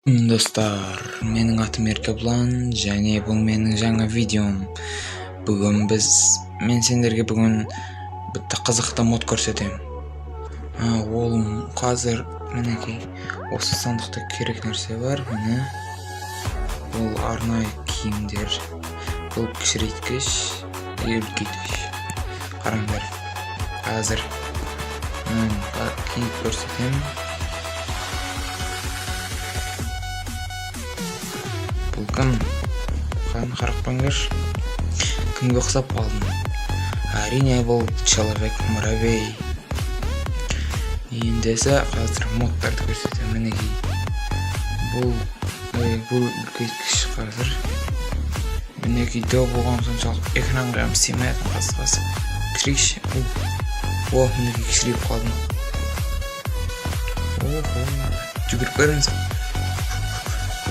Достар, менің атым Еркебұлан және бұл менің жаңа видеом. Мен сендерге бүгін бітті қызықты мод көрсетемін. Ол қазір мінекей осы сандықта керек нәрсе бар. Міне бұл арнайы киімдер, бұл кішірейткіш, үлкейткіш. Қараңдар, қазір киіп көрсетемін. Бұл кім? Қарап қойыңдар. Кімге ұқсап қалдым? Әрине бұл Человек-муравей. Ендесі қазір модтарды көрсетемін. Мінекей бұл үлкейткіш қазір. Мінекей дәу болған соншалық экранға істемейтін қасқасы. Кішірейші. Мінекей кішірейіп қалдым. Жүгіріп көріңіз.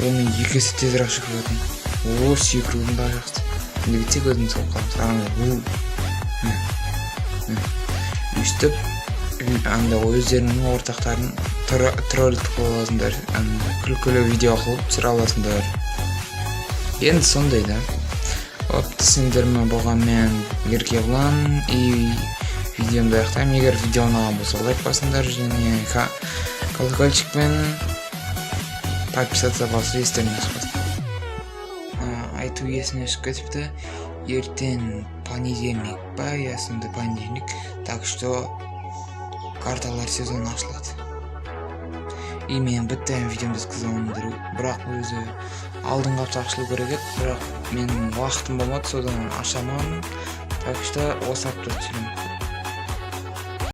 Мен екесі тезірек жүгіріп өтім. Секіруім да жақсы. Енді кетсек өзім сол қалып. Үстіп, өздерінің ортақтарын тролль қыласыңдар, күлкілі видео қылып түсіре аласыңдар. Енді сондай да. Сендермен болған мен Еркебұлан. Видеомды аяқтаймын. Егер видео ұнаған болса лайк басыңдар және колокольчикпен подписаться басып естеріне шығасың. Айту есіне шығып кетіпті. Ертең понедельник па, ясында понедельник. Так что карталар сезон ашылады. Мен біттен видеомды өткіземін, бірақ өзі алдыңғы апта ашылу керек еді, бірақ менің уақытым болмады, содан ашамадым. Так что осы апта түсіремін.